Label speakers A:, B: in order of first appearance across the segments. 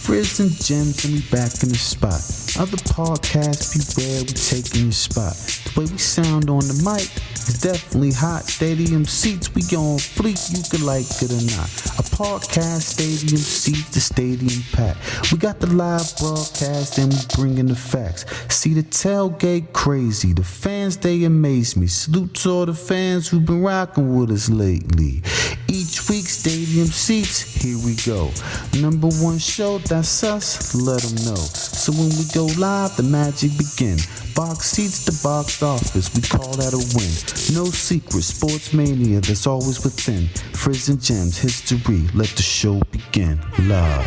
A: Frizz and Gemz, and we back in the spot. Other podcasts, beware, we taking your spot. The way we sound on the mic is definitely hot. Stadium seats, we on fleek, you can like it or not. A podcast, stadium seats, the stadium pack. We got the live broadcast and we bringing the facts. See the tailgate crazy, the fans they amaze me. Salute to all the fans who've been rocking with us lately. Each week, stadium seats, here we go. Number one show, that's us, let them know. So when we go live, the magic begin. Box seats to box office, we call that a win. No secret, sports mania that's always within. Frizz and Gemz, history, let the show begin. Love.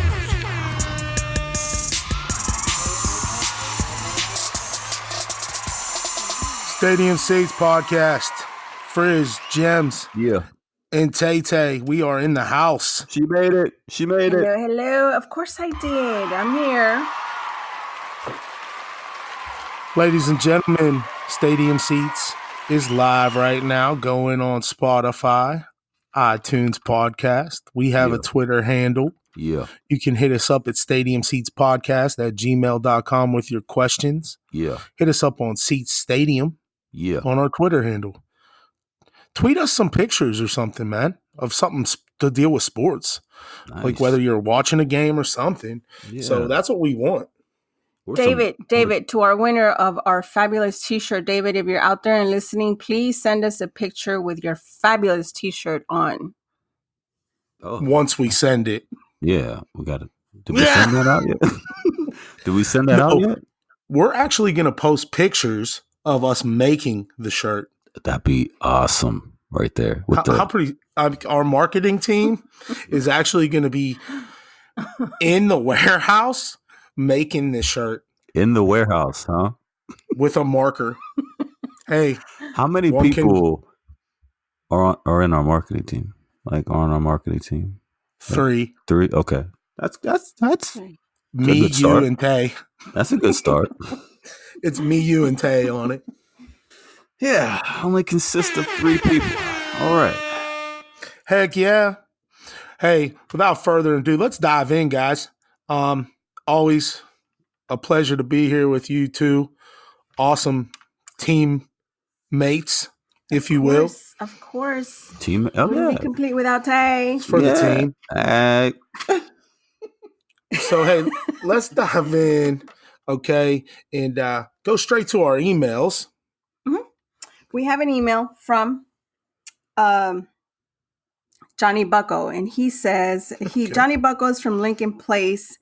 B: Stadium Seats Podcast. Frizz, Gemz,
C: Yeah.
B: and Tay-Tay. We are in the house.
C: She made it. She made it.
D: Hello. Of course I did. I'm here.
B: Ladies and gentlemen, Stadium Seats is live right now, going on Spotify, iTunes Podcast. We have a Twitter handle.
C: Yeah.
B: You can hit us up at stadiumseatspodcast@gmail.com with your questions.
C: Yeah.
B: Hit us up on Seats Stadium on our Twitter handle. Tweet us some pictures or something, man, of something to deal with sports.
C: Nice.
B: Like whether you're watching a game or something.
C: Yeah.
B: So that's what we want.
D: David, to our winner of our fabulous t-shirt, David, if you're out there and listening, please send us a picture with your fabulous t-shirt on.
B: Once we send it.
C: Yeah, we got it. Did we send that out yet? Did we send that out yet?
B: We're actually going to post pictures of us making the shirt.
C: That'd be awesome right there.
B: How pretty our marketing team is actually going to be in the warehouse making this shirt.
C: In the warehouse, huh?
B: With a marker. Hey.
C: How many people are in our marketing team? Like on our marketing team?
B: 3.
C: 3? Okay. That's
B: me, you, and Tay.
C: That's a good start.
B: It's me, you, and Tay on it.
C: Yeah, only consists of 3 people. All right.
B: Heck yeah. Hey, without further ado, let's dive in, guys. Always a pleasure to be here with you two awesome teammates, if you will.
D: Of course.
C: Team.
D: Wouldn't be complete without Tay.
B: It's for the team. So, hey, let's dive in, okay, and go straight to our emails.
D: Mm-hmm. We have an email from Johnny Bucko, and he says Johnny Bucko is from Lincoln Place,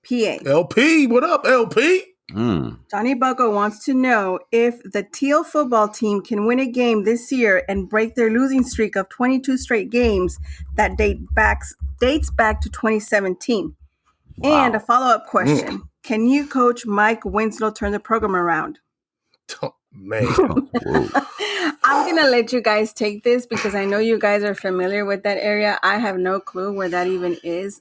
D: PA.
B: LP, what up, LP?
D: Johnny Bucko wants to know if the Teal football team can win a game this year and break their losing streak of 22 straight games that dates back to 2017. Wow. And a follow-up question. Can you, Coach Mike Winslow, turn the program around?
B: Oh, man.
D: I'm going to let you guys take this because I know you guys are familiar with that area. I have no clue where that even is.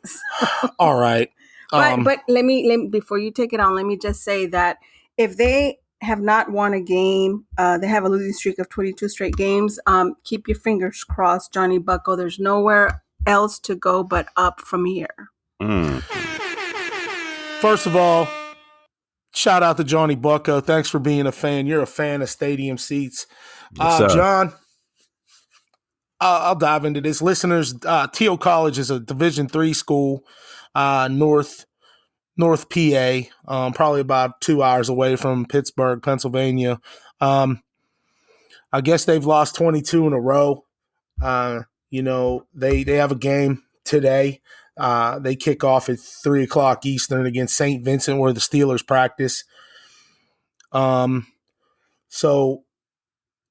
B: All right.
D: But let me before you take it on, let me just say that if they have not won a game, they have a losing streak of 22 straight games. Keep your fingers crossed, Johnny Bucko. There's nowhere else to go but up from here.
B: First of all, shout out to Johnny Bucko. Thanks for being a fan. You're a fan of Stadium Seats. John, I'll dive into this. Listeners, Teal College is a Division III school. North PA, probably about 2 hours away from Pittsburgh, Pennsylvania. I guess they've lost 22 in a row. They have a game today. They kick off at 3:00 Eastern against St. Vincent, where the Steelers practice. So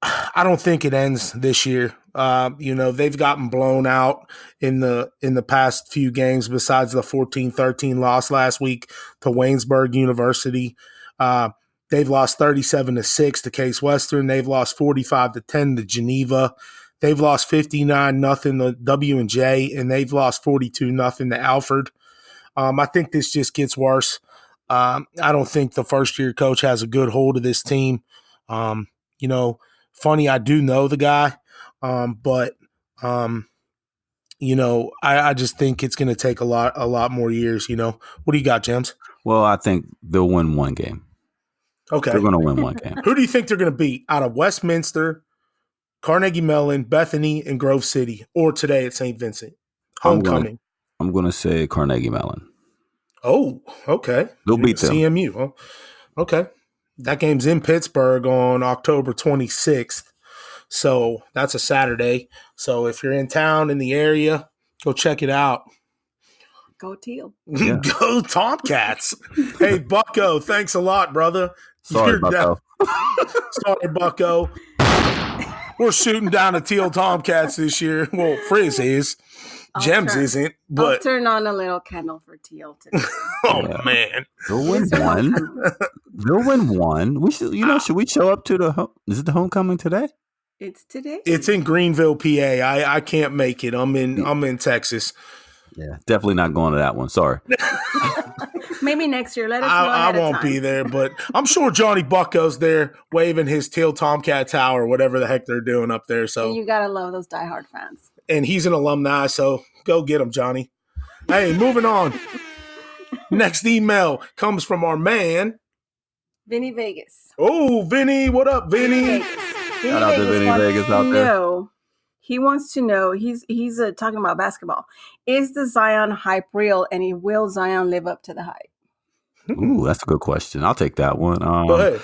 B: I don't think it ends this year. They've gotten blown out in the past few games besides the 14-13 loss last week to Waynesburg University. They've lost 37-6 to Case Western. They've lost 45-10 to Geneva. They've lost 59-0 to W&J, and they've lost 42-0 to Alfred. I think this just gets worse. I don't think the first-year coach has a good hold of this team. Funny, I do know the guy, but I just think it's going to take a lot more years. What do you got, Gemz?
C: Well, I think they'll win one game.
B: Okay.
C: They're going to win one game.
B: Who do you think they're going to beat out of Westminster, Carnegie Mellon, Bethany, and Grove City, or today at St. Vincent? Homecoming.
C: I'm going to say Carnegie Mellon.
B: Oh, okay.
C: They'll beat them.
B: CMU. Huh? Okay. That game's in Pittsburgh on October 26th. So that's a Saturday. So if you're in town in the area, go check it out.
D: Go Teal.
C: Yeah.
B: Go Tomcats. Hey, Bucko, thanks a lot, brother.
C: Sorry, Bucko.
B: Sorry, Bucko. We're shooting down the Teal Tomcats this year. Well, Frizz is. Gemz isn't. But
D: I'll turn on a little candle for Teal today.
B: Man.
C: They'll win one. They'll win one. We should, should we show up to is it the homecoming today?
D: It's today.
B: It's in Greenville, PA. I can't make it. I'm in Texas.
C: Yeah, definitely not going to that one. Sorry.
D: Maybe next year. Let us know.
B: I won't be there, but I'm sure Johnny Bucko's there waving his Teal Tomcat Tower, whatever the heck they're doing up there. So
D: you gotta love those diehard fans.
B: And he's an alumni, so go get him, Johnny. Hey, moving on. Next email comes from our man,
D: Vinny Vegas.
B: Oh, Vinny, what up, Vinny?
C: Shout out to Vinny Vegas out there.
D: He wants to know, he's talking about basketball. Is the Zion hype real, and will Zion live up to the hype?
C: Ooh, that's a good question. I'll take that one.
B: Go ahead.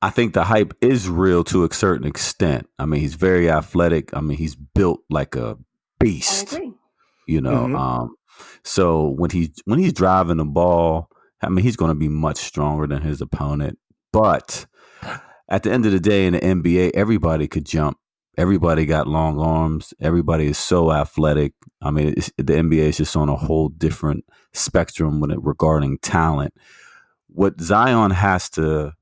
C: I think the hype is real to a certain extent. I mean, he's very athletic. I mean, he's built like a beast.
D: I agree.
C: So when he's driving the ball, I mean, he's going to be much stronger than his opponent. But at the end of the day, in the NBA, everybody could jump. Everybody got long arms. Everybody is so athletic. I mean, the NBA is just on a whole different spectrum regarding talent. What Zion has to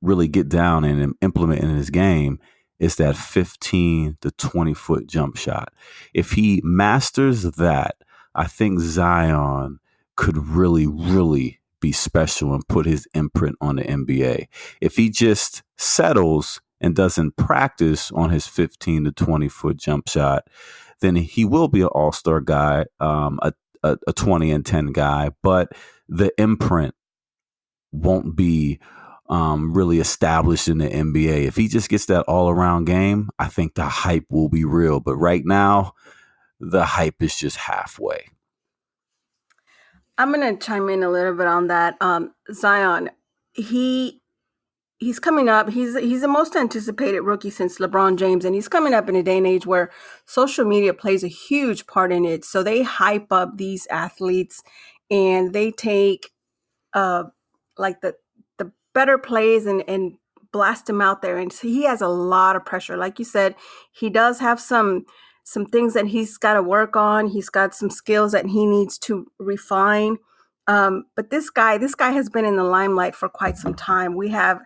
C: really get down and implement in his game is that 15 to 20 foot jump shot. If he masters that, I think Zion could really, really be special and put his imprint on the NBA. If he just settles and doesn't practice on his 15 to 20 foot jump shot, then he will be an all-star guy, a 20 and 10 guy, but the imprint won't be really established in the NBA. If he just gets that all-around game, I think the hype will be real. But right now, the hype is just halfway.
D: I'm going to chime in a little bit on that. Zion, he's coming up. He's the most anticipated rookie since LeBron James, and he's coming up in a day and age where social media plays a huge part in it. So they hype up these athletes, and they take like the better plays and blast them out there. And so he has a lot of pressure. Like you said, he does have some things that he's got to work on. He's got some skills that he needs to refine. But this guy has been in the limelight for quite some time. We have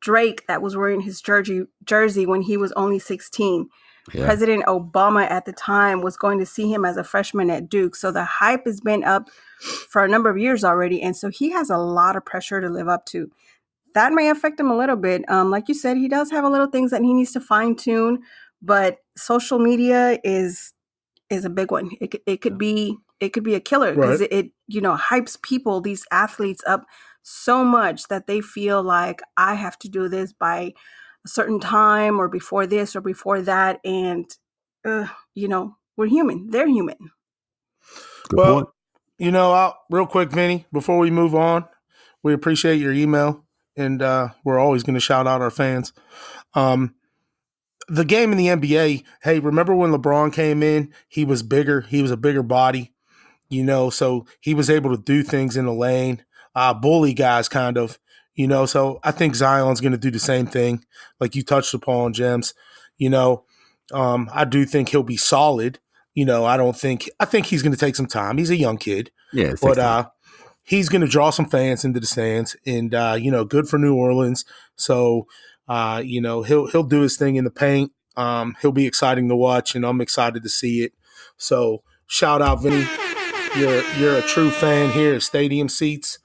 D: Drake that was wearing his jersey when he was only 16. Yeah. President Obama at the time was going to see him as a freshman at Duke. So the hype has been up for a number of years already. And so he has a lot of pressure to live up to. That may affect him a little bit. Like you said, he does have a little things that he needs to fine tune, but social media is a big one. It could be a killer because it hypes people, these athletes up so much that they feel like I have to do this by a certain time or before this or before that. And, we're human. They're human.
C: Good point.
B: Real quick, Vinny, before we move on, we appreciate your email, and we're always going to shout out our fans. The game in the NBA, hey, remember when LeBron came in? He was bigger. He was a bigger body, so he was able to do things in the lane, bully guys kind of, so I think Zion's going to do the same thing like you touched upon, Gemz. I do think he'll be solid. I think he's going to take some time. He's a young kid.
C: Yeah,
B: but he's going to draw some fans into the stands, and good for New Orleans. So he'll do his thing in the paint. He'll be exciting to watch, and I'm excited to see it. So shout out, Vinny. You're a true fan here at Stadium Seats.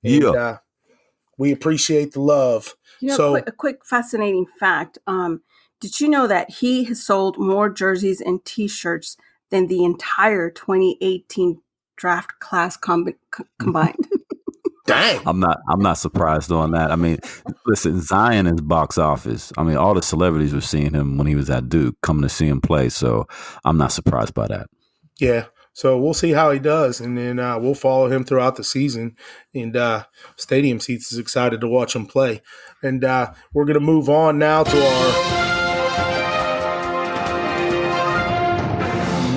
B: And, we appreciate the love.
D: A quick fascinating fact. Did you know that he has sold more jerseys and T-shirts than the entire 2018 draft class combined?
B: Dang.
C: I'm not surprised on that. I mean, listen, Zion is box office. I mean, all the celebrities were seeing him when he was at Duke, coming to see him play. So I'm not surprised by that.
B: Yeah. So we'll see how he does, and then we'll follow him throughout the season. And Stadium Seats is excited to watch him play. And we're going to move on now to our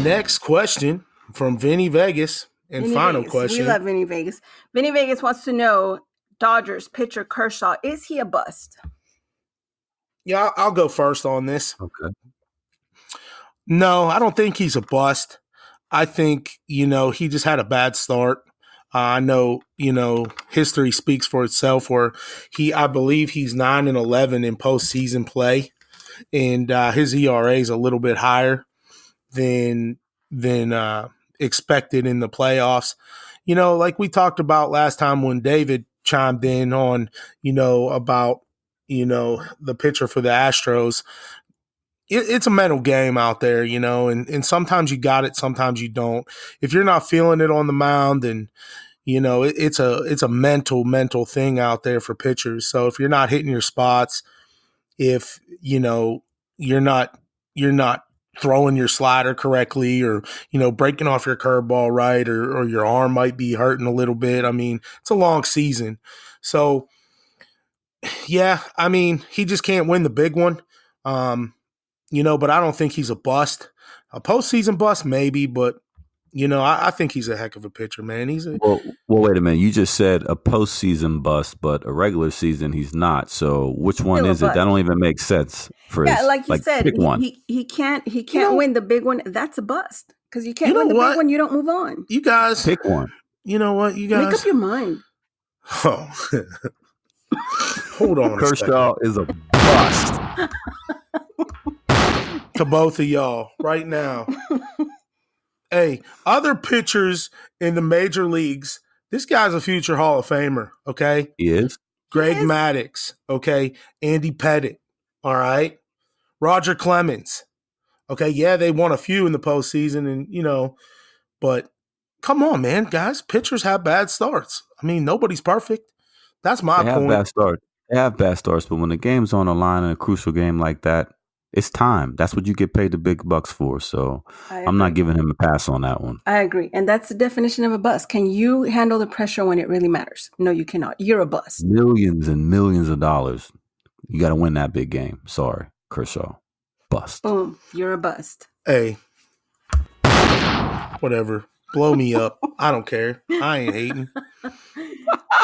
B: next question from Vinny Vegas. And
D: Vinny
B: final
D: Vegas.
B: question.
D: We love Vinny Vegas. Vinny Vegas wants to know, Dodgers pitcher Kershaw, is he a bust?
B: Yeah, I'll go first on this.
C: Okay.
B: No, I don't think he's a bust. I think, he just had a bad start. I know, history speaks for itself where I believe he's 9-11 in postseason play. And his ERA is a little bit higher than expected in the playoffs. Like we talked about last time when David chimed in on, about, the pitcher for the Astros. It's a mental game out there, and sometimes you got it, sometimes you don't. If you're not feeling it on the mound, then, it's a mental thing out there for pitchers. So if you're not hitting your spots, if, you're not throwing your slider correctly or, breaking off your curveball right or your arm might be hurting a little bit. I mean, it's a long season. So, yeah, I mean, he just can't win the big one. But I don't think he's a bust. A postseason bust, maybe, but, I think he's a heck of a pitcher, man.
C: Well, wait a minute. You just said a postseason bust, but a regular season he's not. So which one
D: Still a
C: is it?
D: bust.
C: That don't even make sense. Frizz.
D: Yeah, like you said,
C: pick one.
D: he can't win the big one. That's a bust. Because you can't win the
B: what?
D: big one, you don't move on.
B: You guys.
C: Pick one.
B: You know what, you guys.
D: Make up your mind.
B: Oh. Hold on
C: Kershaw is a bust.
B: To both of y'all right now. Hey, other pitchers in the major leagues, this guy's a future Hall of Famer, okay?
C: He is.
B: Greg Maddux, okay? Andy Pettitte, all right? Roger Clemens, okay? Yeah, they won a few in the postseason, and, but come on, man, guys. Pitchers have bad starts. I mean, nobody's perfect. That's my point.
C: They have bad starts, but when the game's on the line in a crucial game like that, it's time. That's what you get paid the big bucks for. So I'm not giving him a pass on that one.
D: I agree. And that's the definition of a bust. Can you handle the pressure when it really matters? No, you cannot. You're a bust.
C: Millions and millions of dollars. You got to win that big game. Sorry, Kershaw. Bust.
D: Boom. You're a bust.
B: Hey, whatever. Blow me up. I don't care. I ain't hating.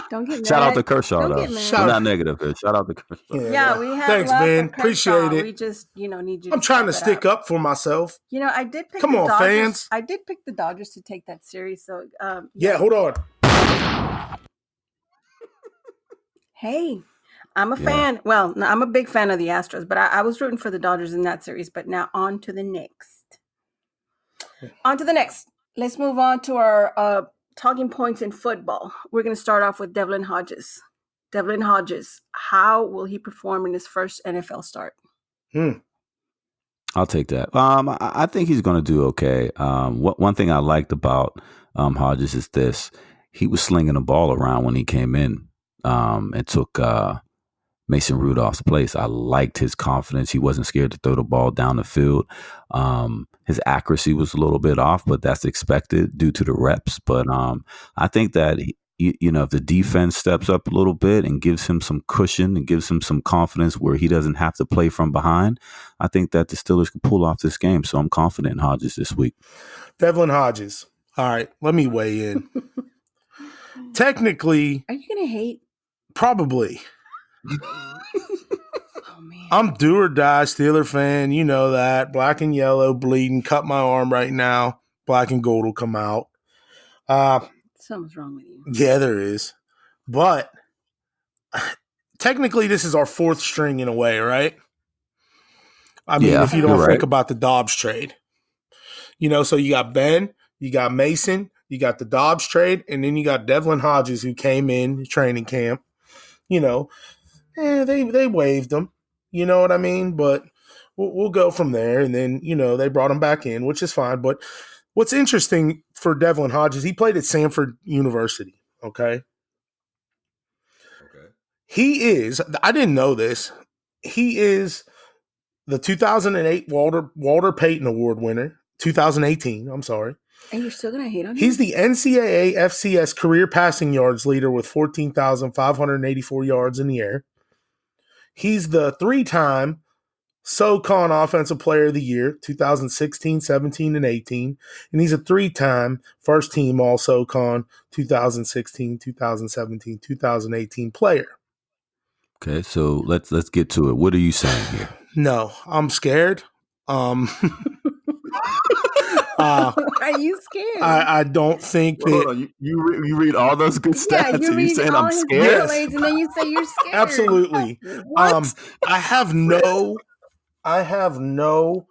D: Don't get mad.
C: Shout out to Kershaw,
D: Don't
C: though.
D: get mad.
C: We're not negative here. Shout out to Kershaw.
D: Yeah, we have.
B: Thanks,
D: love
B: man.
D: for Kershaw.
B: Appreciate it.
D: We just, need you.
B: I'm trying to
D: step
B: stick
D: it
B: up for myself.
D: I did pick.
B: Come
D: the
B: on,
D: Dodgers.
B: fans.
D: I did pick the Dodgers to take that series. So,
B: Yeah, hold on.
D: Hey, I'm a fan. Well, no, I'm a big fan of the Astros, but I was rooting for the Dodgers in that series. But now on to the next. Let's move on to our talking points in football. We're going to start off with Devlin Hodges. Devlin Hodges, how will he perform in his first NFL start?
C: I'll take that. I think he's going to do okay. One thing I liked about Hodges is this. He was slinging the ball around when he came in and took Mason Rudolph's place. I liked his confidence. He wasn't scared to throw the ball down the field. His accuracy was a little bit off, but that's expected due to the reps. But I think that, if the defense steps up a little bit and gives him some cushion and gives him some confidence where he doesn't have to play from behind, I think that the Steelers can pull off this game. So I'm confident in Hodges this week.
B: Devlin Hodges. All right, let me weigh in. Technically.
D: Are you going to hate?
B: Probably.
D: Oh, man.
B: I'm do or die Steeler fan. You know that. Black and yellow, bleeding, cut my arm right now. Black and gold will come out.
D: Something's wrong with you.
B: Yeah, there is. But technically this is our fourth string in a way, right? I mean, if you don't think about the Dobbs trade. So you got Ben, you got Mason, you got the Dobbs trade, and then you got Devlin Hodges who came in training camp. They waived him. You know what I mean? But we'll go from there. And then, they brought him back in, which is fine. But what's interesting for Devlin Hodges, he played at Samford University, okay? He is, I didn't know this, he is the 2008 Walter Payton Award winner, 2018, I'm sorry.
D: And you're still going to hate on him?
B: He's the NCAA FCS career passing yards leader with 14,584 yards in the air. He's the 3-time SoCon Offensive Player of the Year, 2016, 17, and 18. And he's a 3-time first team All SoCon 2016, 2017, 2018 player.
C: Okay, so let's get to it. What are you saying here?
B: No, I'm scared.
D: Are you scared?
B: I don't think that.
C: Hold on, you read all those good stats and you saying I'm scared?
D: And then you say you're scared.
B: Absolutely.
D: What?
B: I have no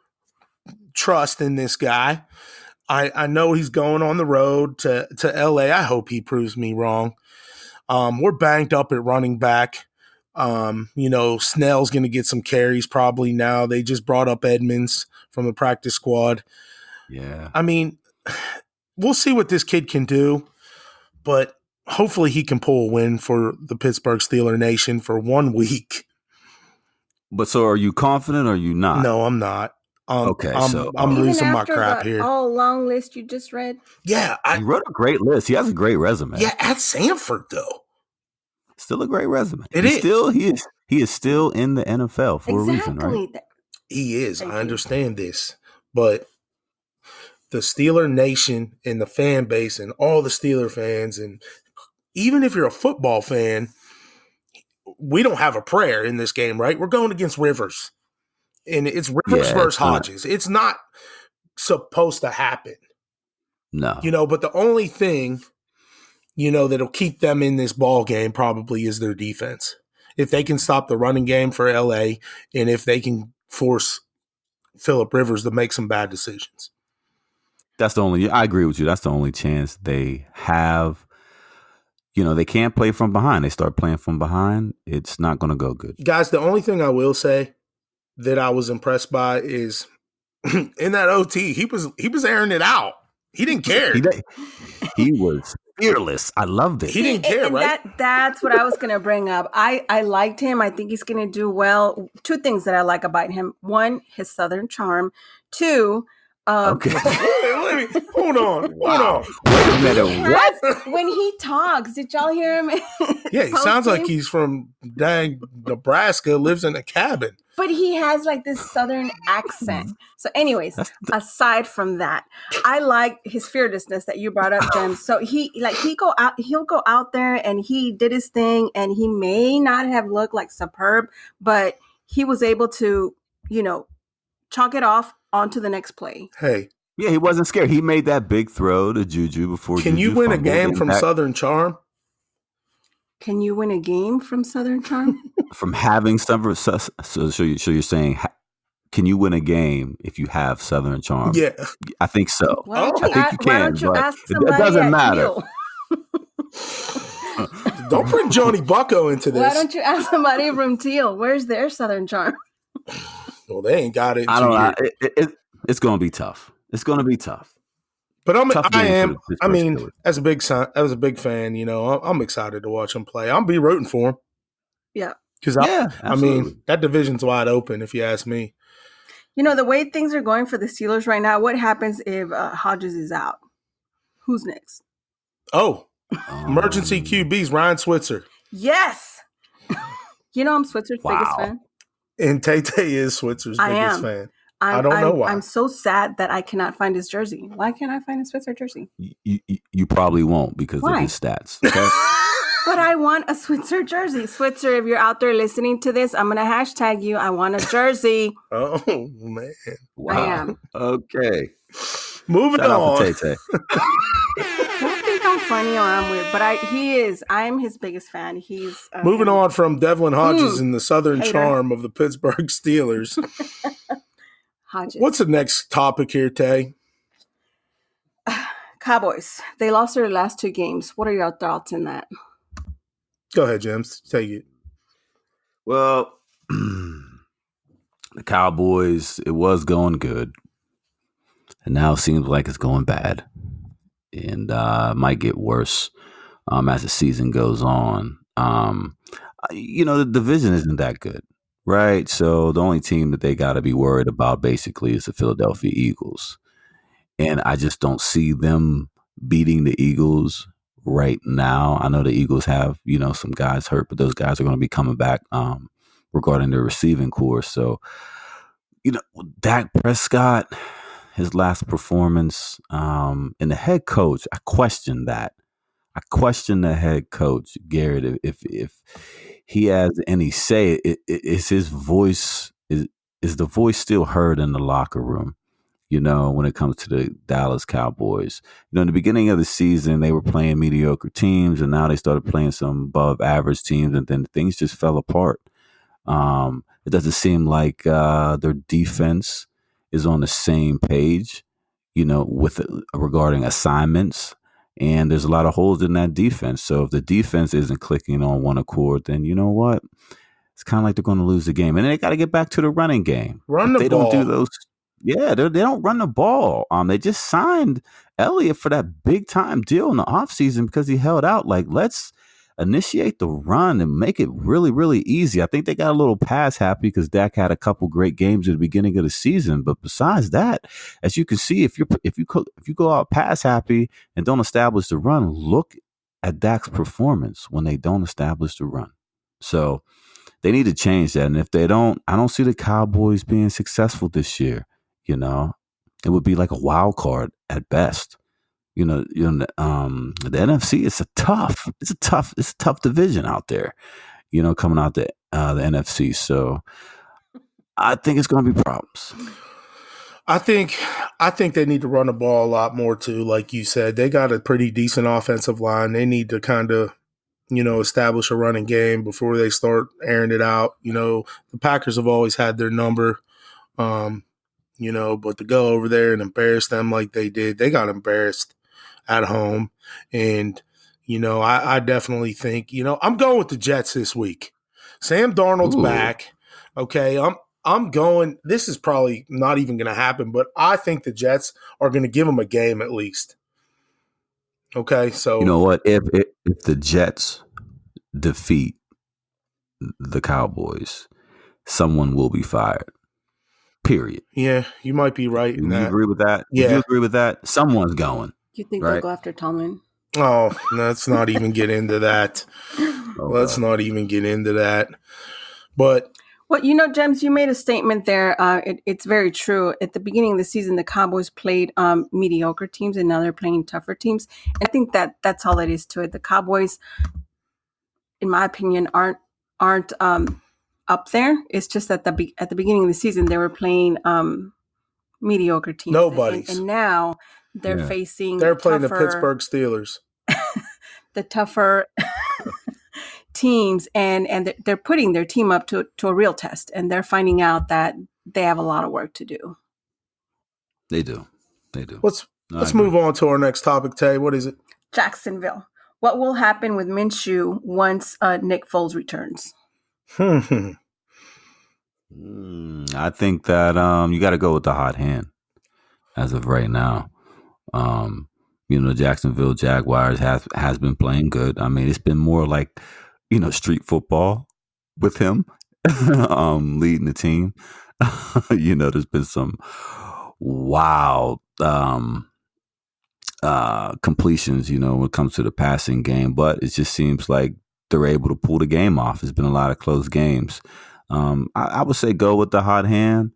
B: trust in this guy. I know he's going on the road to LA. I hope he proves me wrong. We're banged up at running back. Snell's going to get some carries probably now. They just brought up Edmonds from the practice squad.
C: Yeah.
B: I mean, we'll see what this kid can do, but hopefully he can pull a win for the Pittsburgh Steeler Nation for 1 week.
C: But so are you confident or are you not?
B: No, I'm not.
C: Okay,
B: I'm losing my crap here.
D: Oh, long list you just read?
B: Yeah.
C: He wrote a great list. He has a great resume.
B: Yeah, at Samford, though.
C: Still a great resume.
B: He
C: is still in the NFL for a reason, right?
B: He is. I understand this. But the Steeler Nation and the fan base and all the Steeler fans, and even if you're a football fan, we don't have a prayer in this game, right? We're going against Rivers. And it's Rivers versus Hodges. It's not supposed to happen.
C: No.
B: But the only thing, that'll keep them in this ball game probably is their defense. If they can stop the running game for LA and if they can force Phillip Rivers to make some bad decisions.
C: I agree with you. That's the only chance they have. They can't play from behind. They start playing from behind. It's not going to go good.
B: Guys, the only thing I will say that I was impressed by is in that OT, he was airing it out. He didn't care.
C: He was fearless. I loved it.
B: He didn't care, right?
D: That's what I was going to bring up. I liked him. I think he's going to do well. 2 things that I like about him. 1, his Southern charm. 2,
B: okay. Hold on.
C: Wait a minute. What?
D: When he talks, did y'all hear him?
B: Yeah, he sounds like he's from Nebraska, lives in a cabin.
D: But he has like this Southern accent. So anyways, aside from that, I like his fearlessness that you brought up, Gemz. So he'll go out there and he did his thing, and he may not have looked like superb, but he was able to, chalk it off onto the next play.
B: Hey.
C: Yeah, he wasn't scared. He made that big throw to Juju before.
B: Can you win a game from Southern charm?
D: Can you win a game from Southern charm? From
C: having Southern. So you're saying, can you win a game if you have Southern charm?
B: Yeah,
C: I think so.
D: I think you can. Why don't you ask somebody?
C: It doesn't matter.
B: Don't bring Johnny Bucko into this.
D: Why don't you ask somebody from Teal? Where's their Southern charm?
B: Well, they ain't got it.
C: I don't know. It's going to be tough. It's going to be tough.
B: But as a big fan, I'm excited to watch him play. I'll be rooting for him.
D: Yeah.
B: Because that division's wide open, if you ask me.
D: The way things are going for the Steelers right now, what happens if Hodges is out? Who's next?
B: Oh, emergency QBs, Ryan Switzer.
D: Yes. I'm Switzer's biggest fan.
B: And Tay is Switzer's biggest fan. I don't know why.
D: I'm so sad that I cannot find his jersey. Why can't I find his Switzer jersey?
C: You probably won't because of his stats. Okay?
D: But I want a Switzer jersey. Switzer, if you're out there listening to this, I'm going to hashtag you. I want a jersey.
B: Oh, man.
C: Wow.
D: I am.
C: Okay.
B: Moving on.
C: Don't think
D: I'm funny or I'm weird, but I'm his biggest fan. He's
B: moving on from Devlin Hodges and the Southern charm of the Pittsburgh Steelers.
D: Hodges.
B: What's the next topic here, Tay?
D: Cowboys. They lost their last 2 games. What are your thoughts in that?
B: Go ahead, Gemz. Take it.
C: Well, The Cowboys, it was going good, and now it seems like it's going bad, and might get worse as the season goes on. The division isn't that good, right? So the only team that they got to be worried about basically is the Philadelphia Eagles. And I just don't see them beating the Eagles right now. I know the Eagles have, some guys hurt, but those guys are going to be coming back regarding their receiving core. So, Dak Prescott, his last performance, and the head coach, I question that. I question the head coach, Garrett, if he has any say. Is his voice, is the voice still heard in the locker room? When it comes to the Dallas Cowboys. In the beginning of the season, they were playing mediocre teams, and now they started playing some above average teams, and then things just fell apart. It doesn't seem like their defense is on the same page, with regarding assignments. And there's a lot of holes in that defense. So if the defense isn't clicking on one accord, then you know what? It's kind of like they're going to lose the game. And they got to get back to the running game.
B: Run the
C: they
B: ball.
C: Don't do those. Yeah, they don't run the ball. They just signed Elliott for that big time deal in the offseason because he held out. Like, let's initiate the run and make it really, really easy. I think they got a little pass happy because Dak had a couple great games at the beginning of the season. But besides that, as you can see, if you go out pass happy and don't establish the run, look at Dak's performance when they don't establish the run. So they need to change that. And if they don't, I don't see the Cowboys being successful this year. It would be like a wild card at best. The NFC is it's a tough division out there. Coming out the NFC. So I think it's going to be problems.
B: I think they need to run the ball a lot more too. Like you said, they got a pretty decent offensive line. They need to kind of, establish a running game before they start airing it out. The Packers have always had their number. But to go over there and embarrass them like they did, they got embarrassed at home. And, I definitely think, I'm going with the Jets this week. Sam Darnold's back. Okay. I'm going, this is probably not even going to happen, but I think the Jets are going to give them a game at least. Okay. So,
C: you know what? If the Jets defeat the Cowboys, someone will be fired. Period.
B: Yeah, you might be right in that.
C: You agree with that?
B: Yeah.
C: Would you agree with that? Someone's going.
D: You think they'll go after Tomlin?
B: Oh, let's not even get into that. Let's not even get into that. But
D: well, Gemz, you made a statement there. It's very true. At the beginning of the season, the Cowboys played mediocre teams, and now they're playing tougher teams. And I think that's all it is to it. The Cowboys, in my opinion, aren't up there. It's just that at the beginning of the season, they were playing mediocre teams.
B: Nobody's.
D: And now they're facing.
B: They're playing the Pittsburgh Steelers.
D: The tougher teams, and they're putting their team up to a real test, and they're finding out that they have a lot of work to do.
C: They do.
B: Let's move on to our next topic, Tay. What is it?
D: Jacksonville. What will happen with Minshew once Nick Foles returns?
C: I think that you got to go with the hot hand as of right now. Jacksonville Jaguars has been playing good. I mean, it's been more like, street football with him leading the team. There's been some wild completions, when it comes to the passing game, but it just seems like they're able to pull the game off. There's been a lot of close games. I would say go with the hot hand.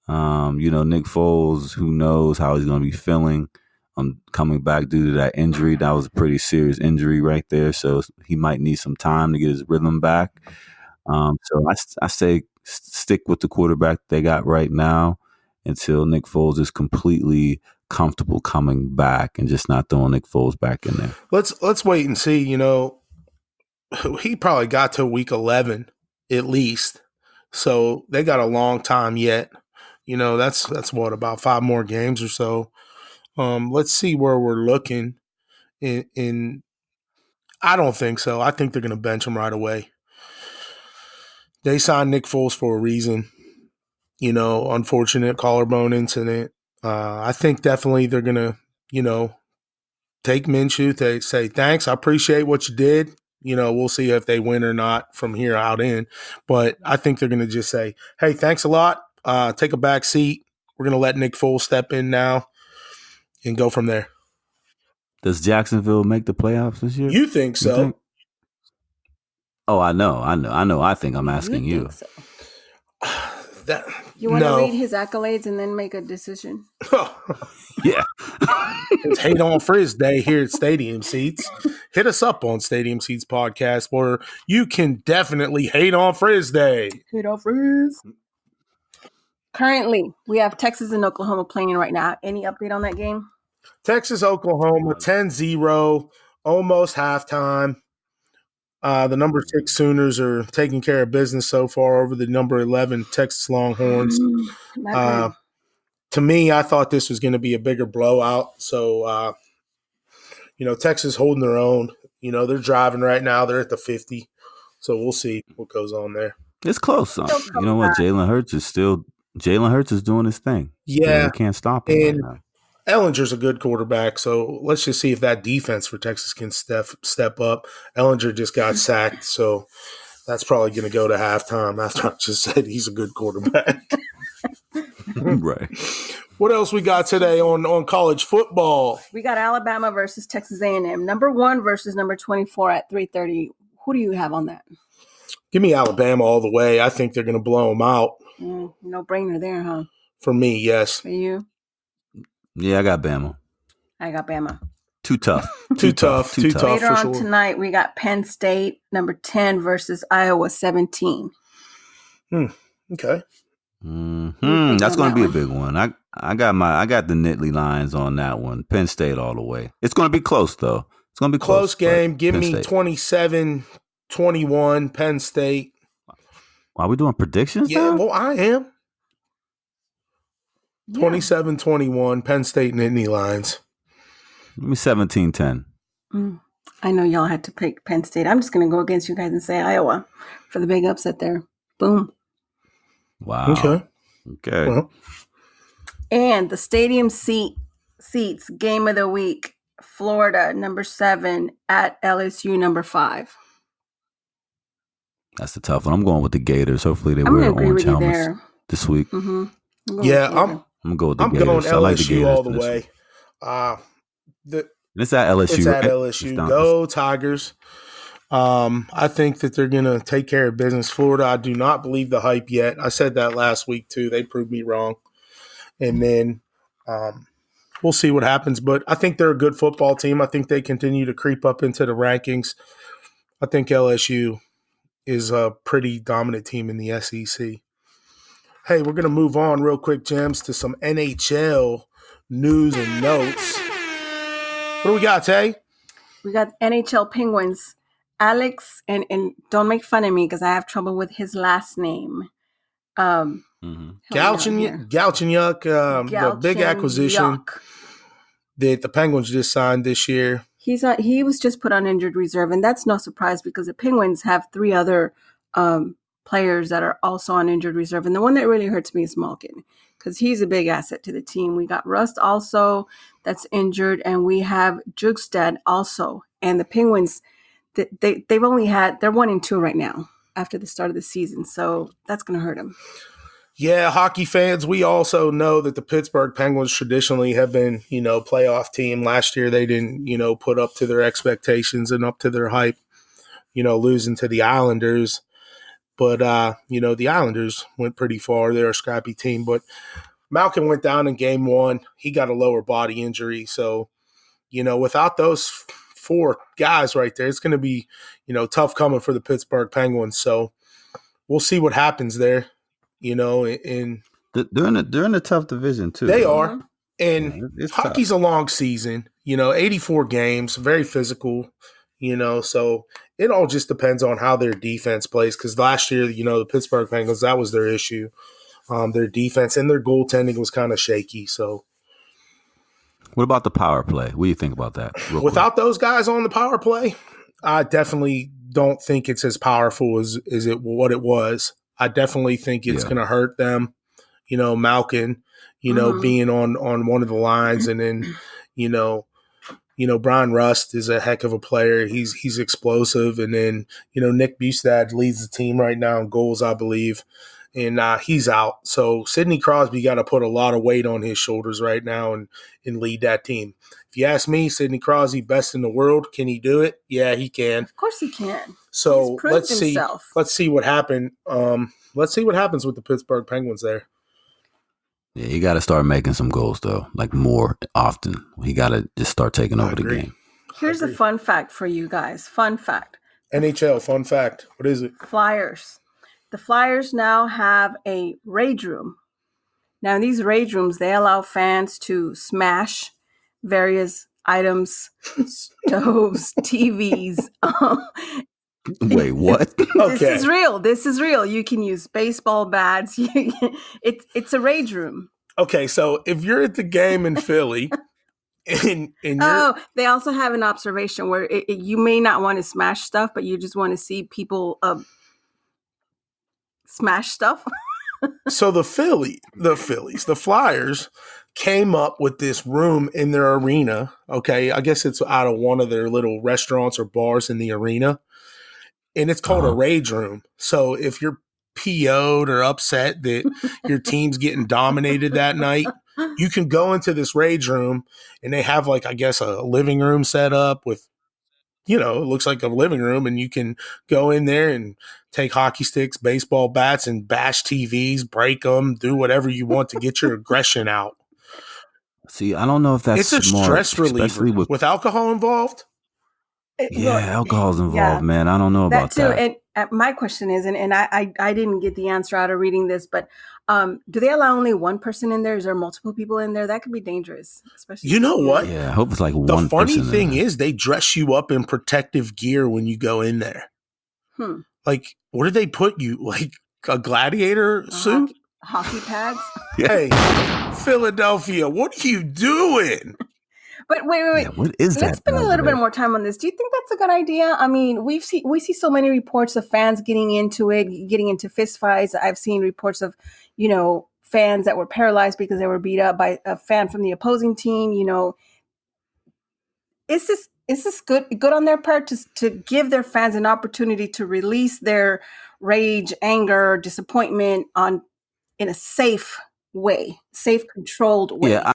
C: Nick Foles, who knows how he's going to be feeling coming back due to that injury. That was a pretty serious injury right there. So he might need some time to get his rhythm back. So I say stick with the quarterback they got right now until Nick Foles is completely comfortable coming back and just not throwing Nick Foles back in there.
B: Let's wait and see. He probably got to week 11 at least. So they got a long time yet. That's what, about 5 more games or so. Let's see where we're looking in I don't think so. I think they're going to bench him right away. They signed Nick Foles for a reason. unfortunate collarbone incident. I think definitely they're going to, take Minshew to say, thanks, I appreciate what you did. We'll see if they win or not from here out in. But I think they're going to just say, hey, thanks a lot. Take a back seat. We're going to let Nick Foles step in now and go from there.
C: Does Jacksonville make the playoffs this year?
B: You think so?
C: You think? Oh, I know. I think I'm asking you.
D: So? You want to read his accolades and then make a decision?
C: Yeah.
B: It's Hate on Frizz Day here at Stadium Seats. Hit us up on Stadium Seats Podcast where you can definitely hate on Frizz Day.
D: Hate on Frizz. Currently, we have Texas and Oklahoma playing right now. Any update on that game?
B: Texas, Oklahoma, 10-0, almost halftime. The number 6 Sooners are taking care of business so far over the number 11 Texas Longhorns. To me, I thought this was going to be a bigger blowout. So, Texas holding their own. They're driving right now. They're at the 50. So we'll see what goes on there.
C: It's close. You know what? Jalen Hurts is doing his thing.
B: Yeah.
C: You can't stop him right now.
B: Ellinger's a good quarterback, so let's just see if that defense for Texas can step up. Ellinger just got sacked, so that's probably going to go to halftime after I just said he's a good quarterback.
C: Right.
B: What else we got today on college football?
D: We got Alabama versus Texas A&M. Number 1 versus number 24 at 3:30. Who do you have on that?
B: Give me Alabama all the way. I think they're going to blow them out.
D: No brainer there, huh?
B: For me, yes.
D: For you?
C: Yeah, I got Bama.
D: I got Bama.
C: Too tough.
B: Too tough
D: Later
B: for
D: on
B: sure.
D: Tonight, we got Penn State, number 10 versus Iowa 17.
B: Okay.
C: That's going to be a big one. I got the Nittany Lions on that one. Penn State all the way. It's going to be close though. It's going to be
B: close game. Give me 27-21 Penn State.
C: Are we doing predictions?
B: Yeah,
C: now?
B: well, I am. 27-21 Penn State Nittany Lions.
C: Give me 17-10.
D: I know y'all had to pick Penn State. I'm just going to go against you guys and say Iowa for the big upset there. Boom.
C: Wow. Okay.
B: Well.
D: And the stadium seats game of the week, Florida, number 7 at LSU, number 5.
C: That's the tough one. I'm going with the Gators. Hopefully they wear orange helmets this week.
D: Mm-hmm.
C: I'm going with the Gators.
B: I'm going
C: LSU
B: like the Gators all the way.
C: It's at LSU.
B: It's at LSU. Go Tigers. I think that they're going to take care of business. Florida, I do not believe the hype yet. I said that last week too. They proved me wrong. And then we'll see what happens. But I think they're a good football team. I think they continue to creep up into the rankings. I think LSU is a pretty dominant team in the SEC. Hey, we're going to move on real quick, Gemz, to some NHL news and notes. What do we got, Tay?
D: We got NHL Penguins. Alex, and don't make fun of me because I have trouble with his last name.
B: Galchenyuk, the big acquisition that the Penguins just signed this year.
D: He was just put on injured reserve, and that's no surprise because the Penguins have 3 other players that are also on injured reserve. And the one that really hurts me is Malkin because he's a big asset to the team. We got Rust also that's injured, and we have Jugstad also. And the Penguins, they're 1-2 right now after the start of the season. So that's going to hurt them.
B: Yeah, hockey fans, we also know that the Pittsburgh Penguins traditionally have been, playoff team. Last year they didn't, put up to their expectations and up to their hype, losing to the Islanders. But, the Islanders went pretty far. They're a scrappy team. But Malkin went down in game 1. He got a lower body injury. So, without those 4 guys right there, it's going to be, tough coming for the Pittsburgh Penguins. So we'll see what happens there. They're in
C: a tough division too.
B: They are, and hockey's a long season. 84 games, very physical. So it all just depends on how their defense plays. Because last year, the Pittsburgh Penguins, that was their issue. Their defense and their goaltending was kind of shaky. So,
C: what about the power play? What do you think about that?
B: Without those guys on the power play, I definitely don't think it's as powerful as what it was. I definitely think it's going to hurt them, Malkin, being on one of the lines, and then, Brian Rust is a heck of a player. He's explosive. And then, Nick Bustad leads the team right now in goals, I believe. And he's out. So Sidney Crosby got to put a lot of weight on his shoulders right now and lead that team. If you ask me, Sidney Crosby, best in the world. Can he do it? Yeah, he can.
D: Of course he can.
B: So let's see what happened. Let's see what happens with the Pittsburgh Penguins there.
C: Yeah, you got to start making some goals, though, like more often. You got to just start taking over the game.
D: Here's a fun fact for you guys. Fun fact.
B: NHL, fun fact. What is it?
D: Flyers. The Flyers now have a rage room. Now, in these rage rooms, they allow fans to smash various items, stoves, TVs.
C: Wait, what?
D: This is real. This is real. You can use baseball bats. It's a rage room.
B: Okay, so if you're at the game in Philly, and
D: they also have an observation where you may not want to smash stuff, but you just want to see people smash stuff.
B: So the Flyers came up with this room in their arena. Okay, I guess it's out of one of their little restaurants or bars in the arena. And it's called a rage room. So if you're PO'd or upset that your team's getting dominated that night, you can go into this rage room, and they have, like, I guess, a living room set up with, it looks like a living room, and you can go in there and take hockey sticks, baseball bats, and bash TVs, break them, do whatever you want to get your aggression out.
C: See, I don't know if that's
B: it's a
C: smart,
B: stress reliever with alcohol involved.
C: Alcohol's involved, man. I don't know about that.
D: And my question is, and I didn't get the answer out of reading this, but do they allow only one person in there? Is there multiple people in there? That could be dangerous, especially.
B: You know what?
C: Yeah, I hope it's like one person.
B: The funny thing is, they dress you up in protective gear when you go in there. Like, what did they put you? Like a gladiator suit?
D: Hockey pads?
B: Hey, Philadelphia, what are you doing?
D: But wait.
C: Yeah, what is that?
D: Let's spend a little bit more time on this. Do you think that's a good idea? I mean, we see so many reports of fans getting into fistfights. I've seen reports of, fans that were paralyzed because they were beat up by a fan from the opposing team. Is this good on their part to give their fans an opportunity to release their rage, anger, disappointment in a safe way, safe, controlled way?
C: Yeah,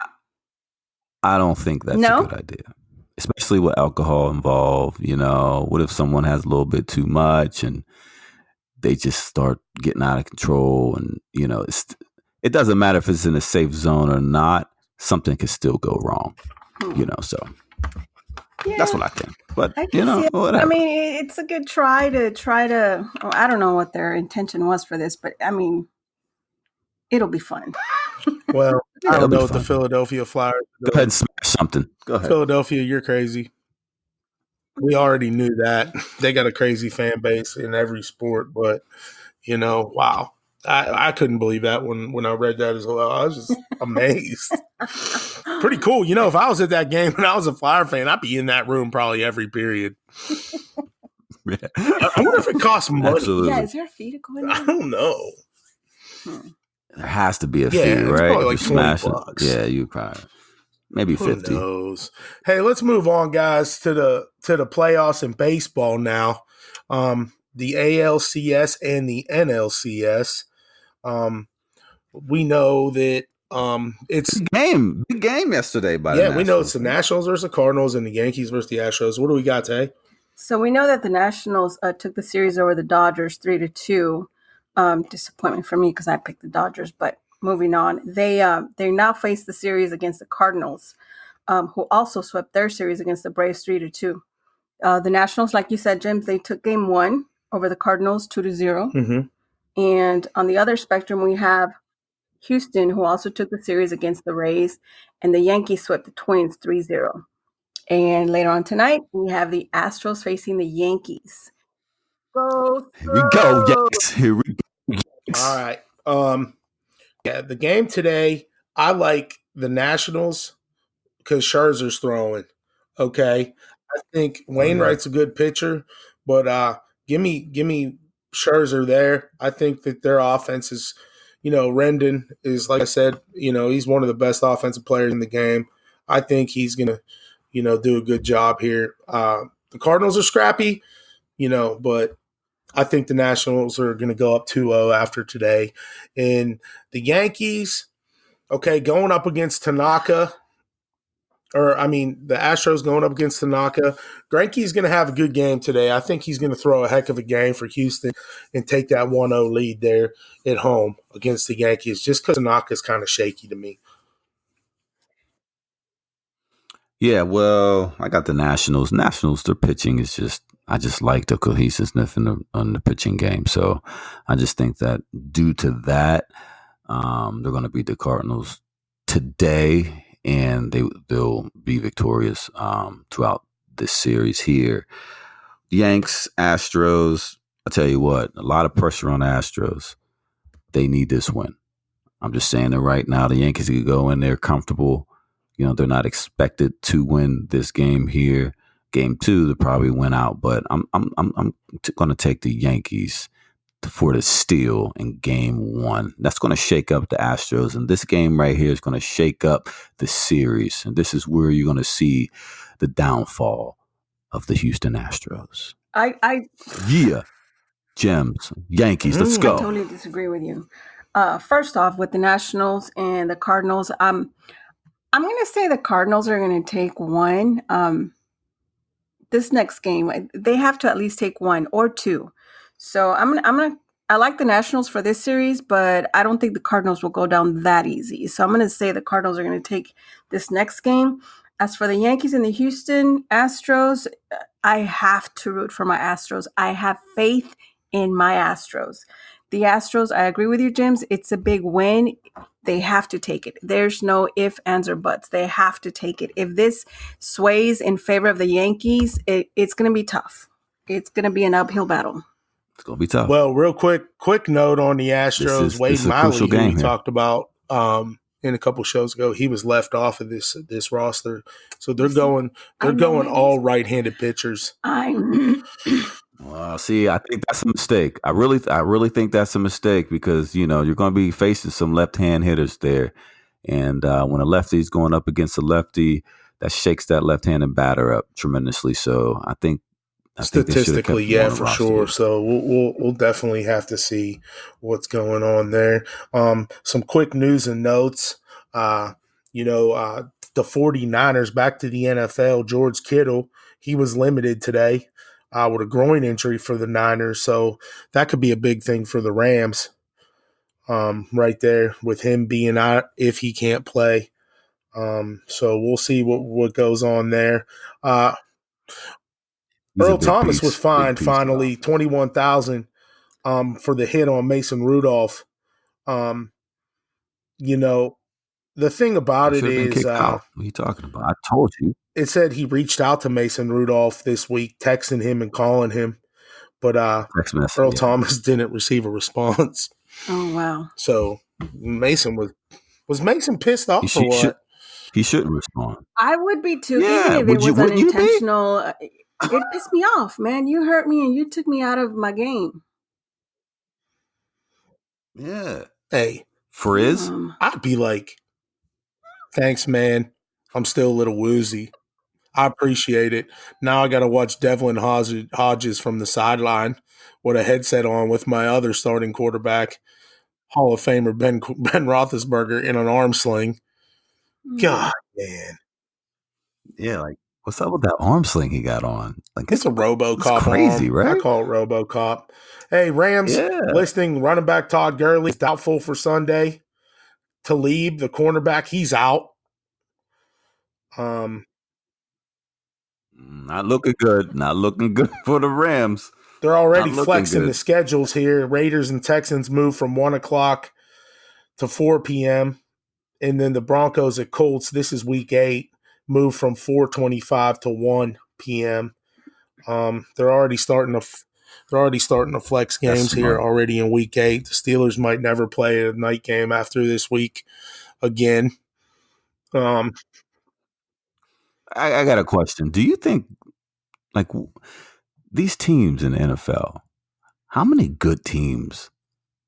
C: I don't think that's a good idea, especially with alcohol involved. What if someone has a little bit too much and they just start getting out of control? And, it doesn't matter if it's in a safe zone or not. Something could still go wrong, so that's what I think. But, whatever.
D: I mean, it's a good try to, I don't know what their intention was for this, but I mean, it'll be fun.
B: Well, I don't know what the Philadelphia Flyers.
C: Go ahead and smash something. Go ahead.
B: Philadelphia, you're crazy. We already knew that. They got a crazy fan base in every sport, but, wow. I couldn't believe that when I read that as well. I was just amazed. Pretty cool. If I was at that game and I was a Flyer fan, I'd be in that room probably every period.
C: Yeah.
B: I wonder if it costs money.
C: Absolutely.
D: Yeah, is there a fee to go in there?
B: I don't know.
C: There has to be a fee, right?
B: Probably like $20.
C: Yeah, you probably maybe 50.
B: Who knows? Hey, let's move on, guys, to the playoffs in baseball now. The ALCS and the NLCS. We know that it's
C: big game yesterday.
B: We know it's the Nationals versus the Cardinals and the Yankees versus the Astros. What do we got today?
D: So we know that the Nationals took the series over the Dodgers 3-2. Disappointment for me because I picked the Dodgers, but moving on, they now face the series against the Cardinals, who also swept their series against the Braves 3-2. The Nationals, like you said, Gemz, they took game 1 over the Cardinals 2-0.
B: Mm-hmm.
D: And on the other spectrum, we have Houston, who also took the series against the Rays, and the Yankees swept the Twins 3-0. And later on tonight, we have the Astros facing the Yankees. Go!
C: Here we go, yes. Here we go. Yes.
B: All right. The game today, I like the Nationals because Scherzer's throwing. Okay. I think Wainwright's a good pitcher, but give me Scherzer there. I think that their offense is, Rendon is, like I said, he's one of the best offensive players in the game. I think he's going to, do a good job here. The Cardinals are scrappy, but I think the Nationals are going to go up 2-0 after today. And the Yankees, okay, going up against Tanaka, the Astros going up against Tanaka. Greinke's going to have a good game today. I think he's going to throw a heck of a game for Houston and take that 1-0 lead there at home against the Yankees, just because Tanaka's kind of shaky to me.
C: Yeah, well, I got the Nationals. Their pitching is just, I just like the cohesiveness on the pitching game. So I just think that due to that, they're going to beat the Cardinals today, and they'll be victorious throughout this series here. Yanks, Astros, I tell you what, a lot of pressure on the Astros. They need this win. I'm just saying that right now. The Yankees could go in there comfortable. They're not expected to win this game here. Game 2, they'll probably win out, but I'm going to take the Yankees for the steal in game 1. That's going to shake up the Astros, and this game right here is going to shake up the series, and this is where you're going to see the downfall of the Houston Astros. Yeah, Gemz, Yankees, let's go.
D: I totally disagree with you. First off, with the Nationals and the Cardinals, I'm going to say the Cardinals are going to take one. This next game, they have to at least take 1 or 2. So I like the Nationals for this series, but I don't think the Cardinals will go down that easy. So I'm going to say the Cardinals are going to take this next game. As for the Yankees and the Houston Astros, I have to root for my Astros. I have faith in my Astros. The Astros, I agree with you, Gemz. It's a big win. They have to take it. There's no ifs, ands, or buts. They have to take it. If this sways in favor of the Yankees, it's going to be tough. It's going to be an uphill battle.
C: It's going to be tough.
B: Well, real quick note on the Astros. Wade Miley, who we talked about in a couple shows ago, he was left off of this roster. So they're going all right-handed pitchers.
C: Well, see, I think that's a mistake. I really think that's a mistake because, you're going to be facing some left-hand hitters there. And when a lefty's going up against a lefty, that shakes that left-handed batter up tremendously. So I think
B: statistically, yeah, for sure. So we'll definitely have to see what's going on there. Some quick news and notes. The 49ers back to the NFL. George Kittle, he was limited today with a groin injury for the Niners. So that could be a big thing for the Rams right there with him being out if he can't play. So we'll see what goes on there. Earl Thomas was fined finally $21,000 for the hit on Mason Rudolph. The thing about it is,
C: what are you talking about? I told you.
B: It said he reached out to Mason Rudolph this week, texting him and calling him, but Earl Thomas didn't receive a response.
D: Oh wow!
B: So Mason was Mason pissed off or what?
C: He shouldn't respond.
D: I would be too, even if it was unintentional. It pissed me off, man. You hurt me and you took me out of my game.
C: Yeah.
B: Hey,
C: Frizz?
B: I'd be like, thanks, man. I'm still a little woozy. I appreciate it. Now I got to watch Devlin Hodges from the sideline with a headset on with my other starting quarterback, Hall of Famer Ben Roethlisberger, in an arm sling. God, man.
C: Yeah, like, what's up with that arm sling he got on? Like,
B: it's a RoboCop.
C: It's crazy,
B: arm.
C: Right?
B: I call it RoboCop. Hey, Rams listing running back Todd Gurley is doubtful for Sunday. Talib, the cornerback, he's out.
C: Not looking good. Not looking good for the Rams.
B: They're already flexing the schedules here. Raiders and Texans move from 1 o'clock to 4 p.m. And then the Broncos at Colts, this is week 8, move from 4:25 to 1 p.m. They're already starting to flex games here already in week 8. The Steelers might never play a night game after this week again.
C: I got a question. Do you think, like, these teams in the NFL, how many good teams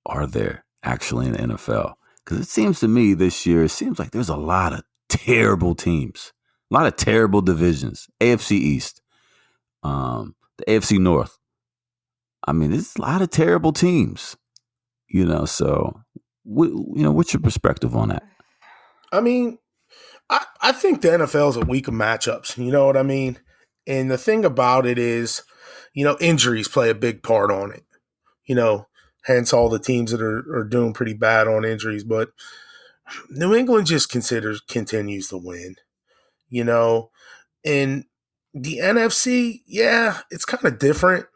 C: are there? actually in the NFL. Because it seems to me this year, it seems like there's a lot of terrible teams, a lot of terrible divisions. AFC East, the AFC North. I mean, there's a lot of terrible teams, so, what's your perspective on that?
B: I mean, I think the NFL is a week of matchups. You know what I mean? And the thing about it is, injuries play a big part on it. Hence all the teams that are doing pretty bad on injuries. But New England just continues to win. And the NFC, yeah, it's kind of different.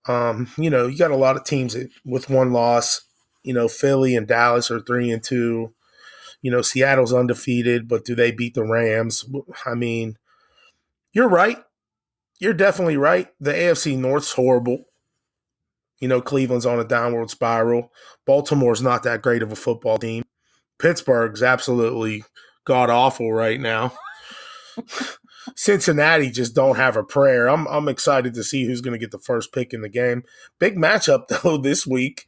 B: You got a lot of teams with one loss. Philly and Dallas are 3-2. Seattle's undefeated, but do they beat the Rams? I mean, you're right. You're definitely right. The AFC North's horrible. Cleveland's on a downward spiral. Baltimore's not that great of a football team. Pittsburgh's absolutely god-awful right now. Cincinnati just don't have a prayer. I'm excited to see who's going to get the first pick in the game. Big matchup, though, this week.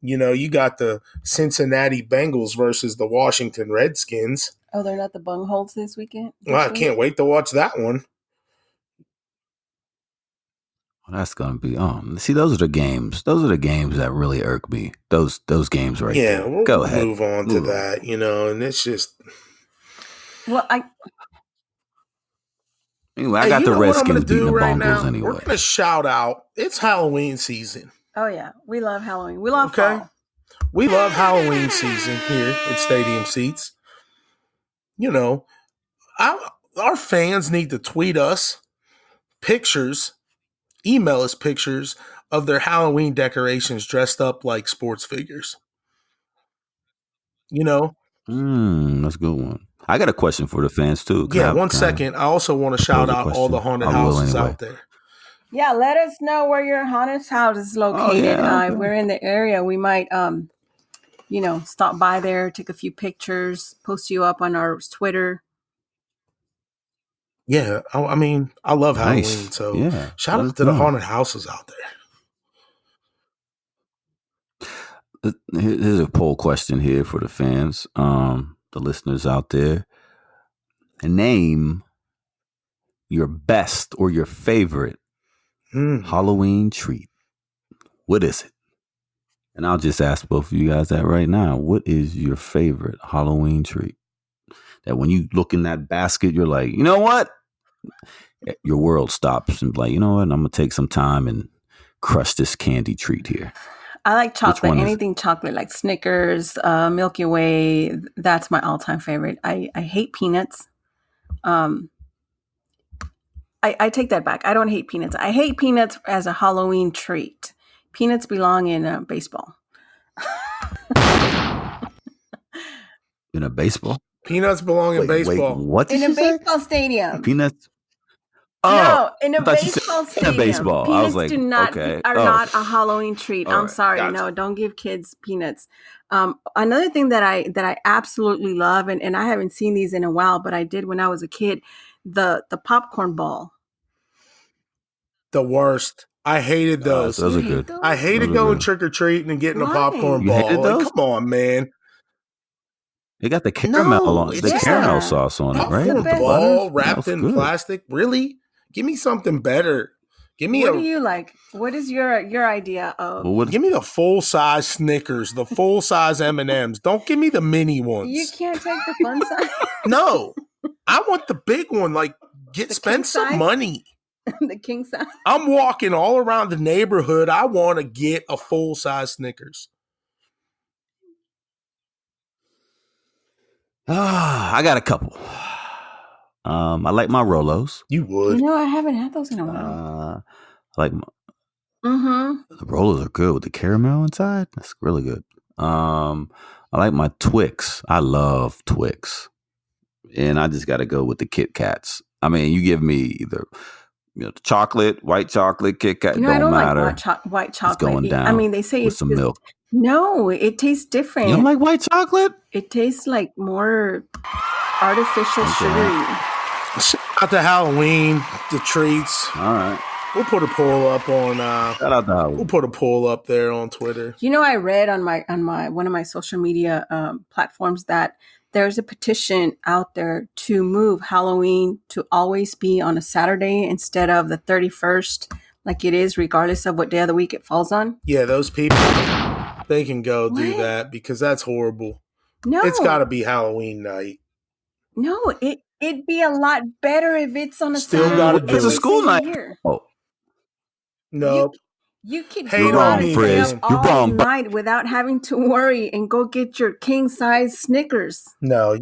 B: You got the Cincinnati Bengals versus the Washington Redskins.
D: Oh, they're not the bungholes this weekend?
B: Well, I can't wait to watch that one.
C: Well, that's going to be see, those are the games. Those are the games that really irk me. Those games right there.
B: Yeah, we'll
C: go ahead.
B: Move on to that, and it's just.
D: Well,
C: Anyway, I got the Redskins beating the
B: right
C: Bengals
B: now?
C: anyway.
B: We're going to shout out. It's Halloween season.
D: Oh, yeah. We love Halloween. We love fall.
B: We love Halloween season here at Stadium Seats. Our fans need to tweet us pictures, email us pictures of their Halloween decorations dressed up like sports figures.
C: That's a good one. I got a question for the fans, too.
B: One second. I also want to shout out all the haunted houses out there.
D: Yeah, let us know where your haunted house is located. If we're in the area, we might, stop by there, take a few pictures, post you up on our Twitter.
B: Yeah, I mean, I love Halloween, so shout out to the haunted houses out
C: there. Here's a poll question here for the fans, the listeners out there. Name your best or your favorite Halloween treat. What is it? And I'll just ask both of you guys that right now. What is your favorite Halloween treat? That when you look in that basket, you're like, you know what? Your world stops and like, you know what? I'm going to take some time and crush this candy treat here.
D: I like chocolate. Anything chocolate, like Snickers, Milky Way. That's my all-time favorite. I hate peanuts. I take that back. I don't hate peanuts. I hate peanuts as a Halloween treat. Peanuts belong in baseball.
C: In a baseball?
B: Peanuts belong in baseball.
C: Wait, what?
D: In a baseball stadium.
C: Peanuts?
D: No, in a baseball stadium.
C: In a baseball.
D: Peanuts
C: I was like,
D: are not a Halloween treat. I'm sorry. Gotcha. No, don't give kids peanuts. Another thing that I absolutely love, and I haven't seen these in a while, but I did when I was a kid, the popcorn ball.
B: The worst. I hated those.
C: Those are good.
B: I hated going trick-or-treating and getting a popcorn ball.
C: Hated those?
B: Like, come on, man.
C: They got the caramel caramel sauce on it, right?
B: Popcorn ball wrapped in plastic. Really? Give me something better. Give me
D: What do you like? What is your idea of?
B: Give me the full-size Snickers, the full-size M&Ms. Don't give me the mini ones.
D: You can't take the fun size?
B: No. I want the big one. Like, spend some money.
D: The king size?
B: I'm walking all around the neighborhood. I want to get a full-size Snickers.
C: I got a couple. I like my Rolos.
B: You would.
D: I haven't had those in a while.
C: I like the Rolos are good with the caramel inside. That's really good. I like my Twix. I love Twix. And I just got to go with the Kit Kats. I mean, you give me either chocolate, white chocolate, Kit Kat, don't
D: I don't
C: matter.
D: Like white chocolate.
C: It's going down.
D: I mean, they say
C: with
D: it's
C: some milk.
D: No, it tastes different.
C: You don't like white chocolate?
D: It tastes like more artificial sugary.
B: Shout out to Halloween, the treats.
C: All right.
B: We'll put a poll up on.
C: Shout out to
B: We'll
C: Halloween.
B: put a poll up there on Twitter.
D: You know, I read on my one of my social media platforms that there's a petition out there to move Halloween to always be on a Saturday instead of the 31st, like it is, regardless of what day of the week it falls on.
B: Yeah, those people, they can go do
D: What?
B: that because that's horrible.
D: No,
B: It's got to be Halloween night.
D: no, it'd be a lot better if it's on a
B: Still
D: Saturday.
B: gotta
D: every
B: do
C: It's a
B: it.
C: school
D: single
C: night.
D: year.
C: Oh,
B: Nope.
D: You could
B: Hate
D: go
C: on
D: out and
C: me,
D: stay
C: Frizz.
D: up
C: You're
D: all
C: wrong, but-
D: night without having to worry and go get your king size Snickers.
B: No.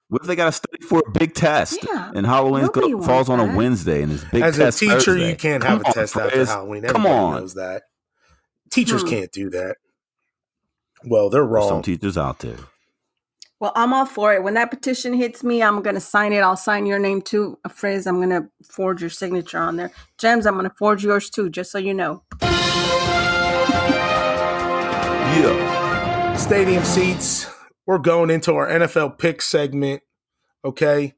C: what if they got to study for a big test?
D: Yeah,
C: And Halloween
D: nobody
C: falls
D: wants
C: on a
D: that.
C: Wednesday and it's big
B: As
C: test
B: a teacher,
C: Thursday.
B: you can't
C: Come
B: have a
C: on,
B: test after
C: Frizz.
B: Halloween.
C: Come
B: Everybody
C: on.
B: knows that. Teachers can't do that. Well, they're
C: There's
B: wrong.
C: some teachers out there.
D: Well, I'm all for it. When that petition hits me, I'm going to sign it. I'll sign your name too, Frizz. I'm going to forge your signature on there. Gemz, I'm going to forge yours too, just so you know.
C: Yeah.
B: Stadium seats. We're going into our NFL pick segment. Okay.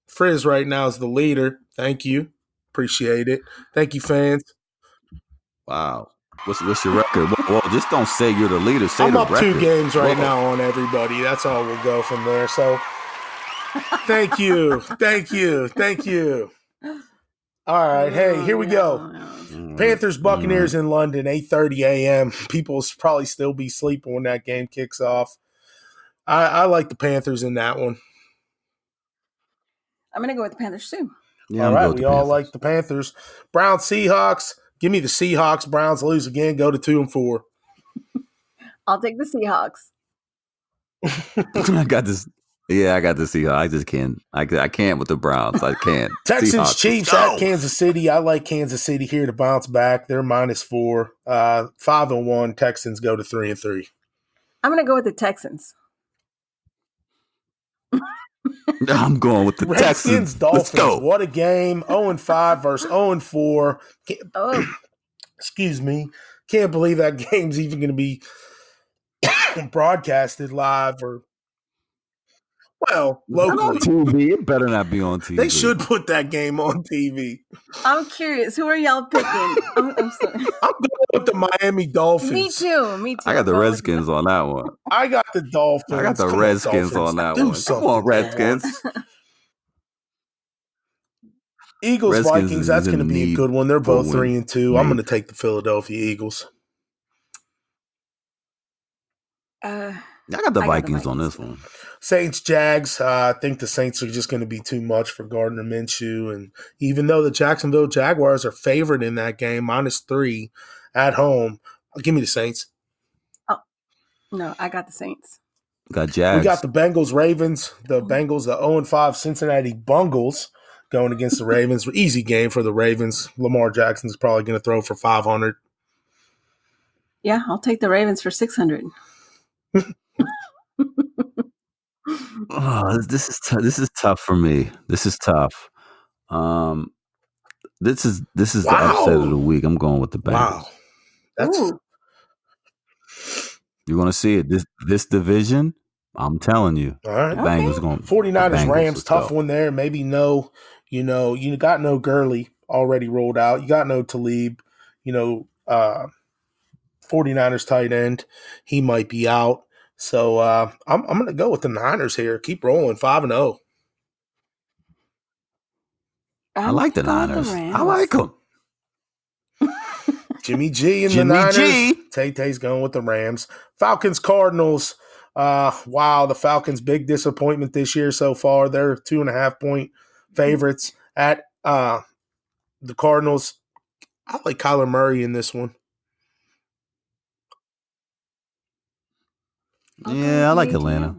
B: Frizz right now is the leader. Thank you. Appreciate it. Thank you, fans.
C: Wow. What's your record? Well, just don't say you're the leader. Say
B: I'm
C: the
B: up
C: record.
B: 2 games right
C: Whoa.
B: now on everybody. That's all we'll go from there. So thank you. Thank you. Thank you. All right. Hey, here we go. Panthers Buccaneers in London, 8:30 a.m. People will probably still be sleeping when that game kicks off. I like the Panthers in that one.
D: I'm going to go with the Panthers too.
C: Yeah,
B: all
C: I'm
B: right,
C: good with
B: we
C: the
B: all
C: Panthers.
B: like the Panthers. Browns Seahawks. Give me the Seahawks. Browns lose again. Go to 2-4.
D: I'll take the Seahawks.
C: I got this. Yeah, I got the Seahawks. I just can't. I can't with the Browns. I can't.
B: Texans
C: Seahawks,
B: Chiefs
C: let's go.
B: at Kansas City. I like Kansas City here to bounce back. They're -4. 5-1. Texans go to 3-3.
D: I'm going to go with the Texans.
C: I'm going with the
B: Redskins
C: Texans.
B: Dolphins.
C: Let's go.
B: What a game. 0-5 versus 0-4.
D: Oh,
B: Excuse me. Can't believe that game's even going to be broadcasted live or, well,
C: Not on
B: locally.
C: TV. It better not be on TV.
B: They should put that game on TV.
D: I'm curious. Who are y'all picking? I'm sorry.
B: I'm going with the Miami Dolphins.
D: Me too. Me too.
C: I got the
D: I'm going with
C: Redskins on that one.
B: I got the Dolphins.
C: I got the
B: Come on,
C: Redskins
B: Dolphins.
C: on that
B: Do
C: one. Come
B: something
C: on,
B: for
C: Redskins.
B: once. Eagles
C: Redskins
B: Vikings.
C: is
B: That's
C: in
B: going to be a
C: need
B: good one. They're
C: for a
B: both
C: win.
B: 3-2. I'm
C: Need.
B: going to take the Philadelphia Eagles.
C: I got the Vikings on this one.
B: Saints Jags. I think the Saints are just going to be too much for Gardner Minshew, and even though the Jacksonville Jaguars are favored in that game, -3 at home, give me the Saints.
D: No, I got the Saints.
C: Got Jags.
B: We got the Bengals Ravens. The Bengals, the 0-5 Cincinnati Bungles going against the Ravens. Easy game for the Ravens. Lamar Jackson's probably going to throw for 500.
D: Yeah, I'll take the Ravens for 600.
C: Oh, this is tough for me. This is tough. This is the upset of the week. I'm going with the Bengals.
B: Wow. That's
D: Ooh.
C: You want to see it? This division, I'm telling you,
B: all right.
C: the Bengals going.
B: 49ers Rams,
C: let's
B: tough
C: go.
B: one there. Maybe you got no Gurley already rolled out. You got no Talib, 49ers tight end. He might be out. So I'm going to go with the Niners here. Keep rolling, 5-0.
C: I like the Niners. I like them.
B: Jimmy G and
C: Jimmy
B: the Niners.
C: G.
B: Tay-Tay's going with the Rams. Falcons Cardinals. Wow, the Falcons, big disappointment this year so far. They're 2.5-point favorites at the Cardinals. I like Kyler Murray in this one.
C: Yeah, I like Atlanta.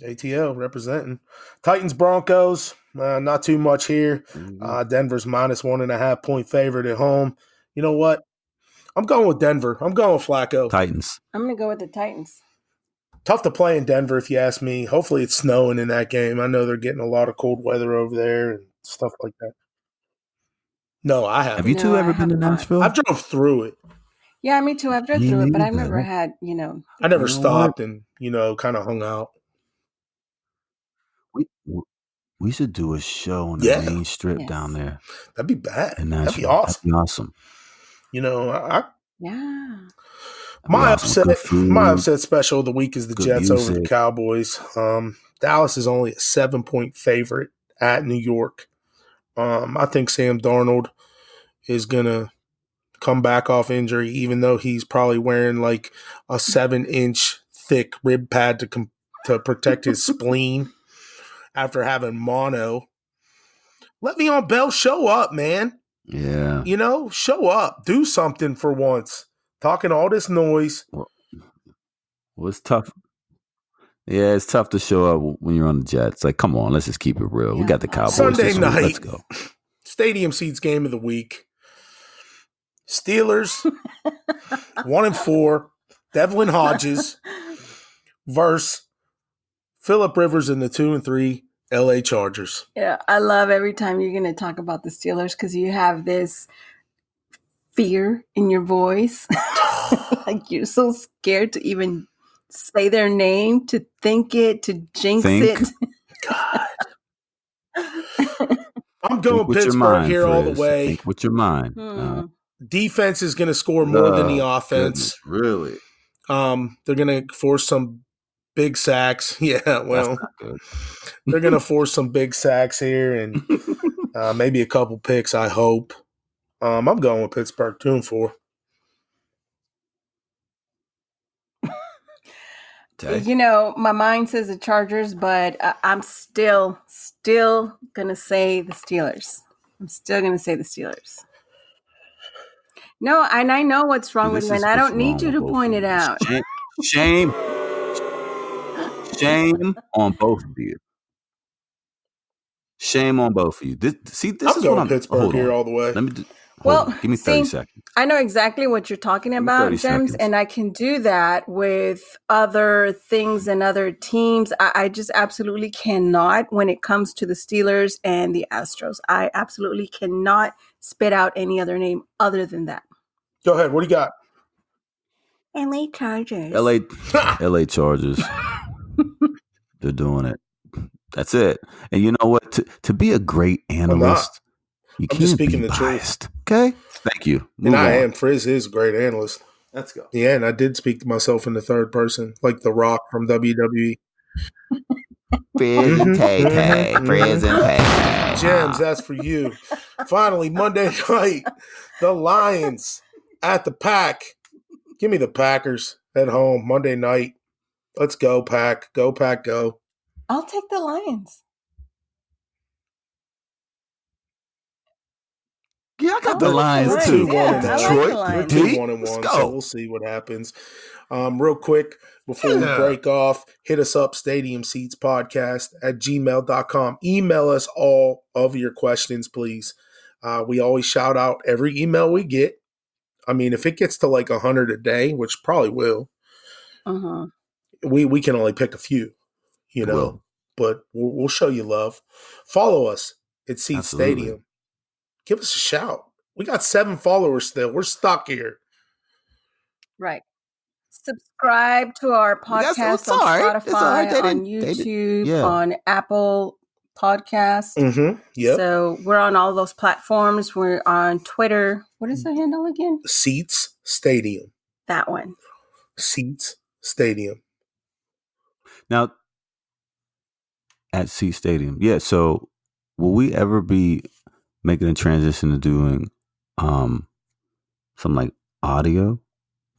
B: ATL representing. Titans Broncos. Not too much here. Denver's -1.5-point favorite at home. You know what? I'm going with Denver. I'm going with Flacco.
C: Titans.
D: I'm going to go with the Titans.
B: Tough to play in Denver, if you ask me. Hopefully it's snowing in that game. I know they're getting a lot of cold weather over there and stuff like that. No, I haven't.
C: Have you two ever been to Nashville?
B: I've drove through it.
D: Yeah, me too. I've driven through it, but I've never had,
B: I never stopped and, kind of hung out.
C: We should do a show on the main strip down there.
B: That'd be bad.
C: That'd be awesome. That'd be awesome.
B: You know,
D: yeah.
B: My upset special of the week is the Jets over the Cowboys. Dallas is only a 7-point favorite at New York. I think Sam Darnold is gonna come back off injury, even though he's probably wearing like a 7-inch thick rib pad to protect his spleen after having mono. Le'Veon Bell, show up, man.
C: Yeah.
B: You know, show up. Do something for once. Talking all this noise.
C: Well, it's tough. Yeah, it's tough to show up when you're on the Jets. Like, come on, let's just keep it real. Yeah. We got the Cowboys
B: Sunday
C: this
B: night.
C: Let's go.
B: Stadium seats game of the week. Steelers 1-4. Devlin Hodges versus Phillip Rivers and the 2-3 LA Chargers.
D: Yeah, I love every time you're going to talk about the Steelers because you have this fear in your voice. Like you're so scared to even say their name, to think it, to jinx it.
B: God. I'm going Pittsburgh here all the way.
C: Think with your mind.
B: Defense is going to score more than the offense.
C: Goodness, really?
B: They're going to force some big sacks. Yeah, well, they're going to force some big sacks here and maybe a couple picks, I hope. I'm going with Pittsburgh 2-4.
D: You know, my mind says the Chargers, but I'm still going to say the Steelers. No, and I know what's wrong with me, and I don't need you to point it out.
C: Shame on both of you. Shame on both of you. This
B: I'm
C: is
B: going
C: what I'm
B: Pittsburgh here all the way.
C: Let me give me 30 seconds.
D: I know exactly what you're talking about, Gemz, and I can do that with other things and other teams. I just absolutely cannot when it comes to the Steelers and the Astros. I absolutely cannot spit out any other name other than that.
B: Go ahead. What do you got?
D: LA Chargers.
C: LA Chargers. They're doing it. That's it. And you know what? To be a great analyst, you can't be biased. Okay? Thank you.
B: I am. Frizz is a great analyst.
C: Let's go.
B: Yeah, and I did speak to myself in the third person, like The Rock from WWE.
C: Frizz and Tay-Tay. Frizz and Tay-Tay.
B: Gemz, that's for you. Finally, Monday night, the Lions at the Pack. Give me the Packers at home, Monday night. Let's go, Pack. Go, Pack, go.
D: I'll take the Lions.
C: Yeah, I got the Lions too.
B: 2-1 in Detroit.
D: Like
B: 2-1, so we'll see what happens. Real quick, before we break off, hit us up, stadiumseatspodcast@gmail.com. Email us all of your questions, please. We always shout out every email we get. I mean, if it gets to like 100 a day, which probably will, we can only pick a few, you know, but we'll show you love. Follow us at Seat Stadium. Give us a shout. We got 7 followers still. We're stuck here.
D: Right. Subscribe to our podcast on Spotify, on YouTube, on Apple Podcasts.
B: Yep.
D: So we're on all those platforms. We're on Twitter. What is the handle again?
B: Seats Stadium.
D: That one.
B: Seats Stadium.
C: Now, at Seat Stadium. Yeah, so will we ever be making a transition to doing some like audio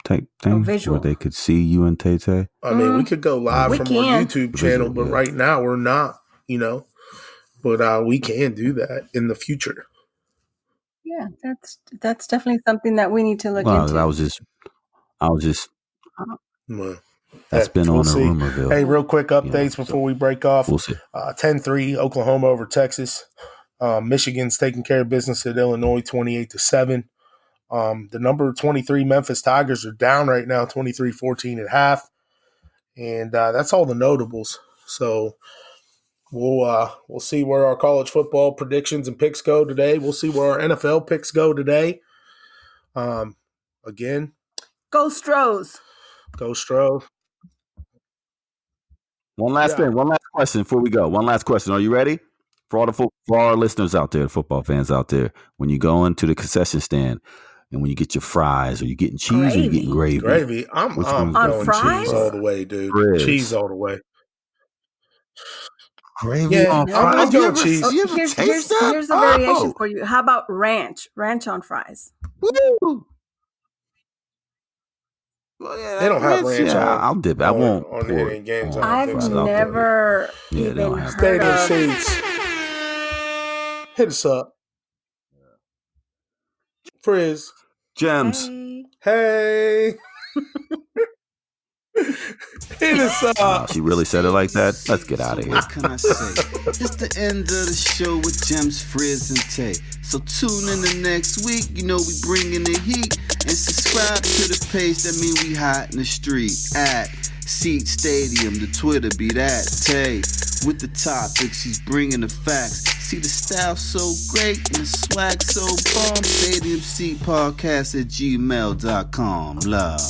C: type thing where they could see you and Tay-Tay?
B: I mean, we could go live from our YouTube channel, but right now we're not, you know. But we can do that in the future.
D: Yeah, that's definitely something that we need to look into.
C: I was just
B: Well,
C: that's been on the rumorville.
B: Hey, real quick updates before we break off.
C: We'll see.
B: 10-3 Oklahoma over Texas. Michigan's taking care of business at Illinois 28-7. The number 23 Memphis Tigers are down right now, 23-14 at half. And that's all the notables. So we'll see where our college football predictions and picks go today. We'll see where our NFL picks go today. Again.
D: Go Stros.
B: Go Stros.
C: One last thing. One last question before we go. One last question. Are you ready? For our listeners out there, football fans out there, when you go into the concession stand and when you get your fries, or you getting cheese or you getting gravy?
B: Gravy. I'm
D: On
B: going
D: fries?
B: cheese all the way, dude.
C: Frizz.
B: Cheese all the way.
C: Gravy on fries?
B: I'm going cheese.
D: Here's the variation for you. How about ranch? Ranch on fries.
C: Woo! Well, yeah,
B: They don't have ranch on.
C: I'll dip. I won't
B: on
C: pour
B: any games.
C: on
D: I've
C: fries.
D: never
C: Yeah, they don't
D: even
C: have
D: heard
B: Stadium
D: of.
B: seats. Hit us up. Frizz.
C: Gemz.
B: Hey. Hit us up.
C: She really said it like that? Let's get out of here.
A: What can I say? It's the end of the show with Gemz, Frizz, and Tay. So tune in the next week. You know we bringing the heat. And subscribe to the page. That mean we hot in the street. At Seat Stadium, the Twitter be that Tay. With the topics, she's bringing the facts. See the style so great and the swag so bomb. Stadium Seat Podcast at gmail.com. Love.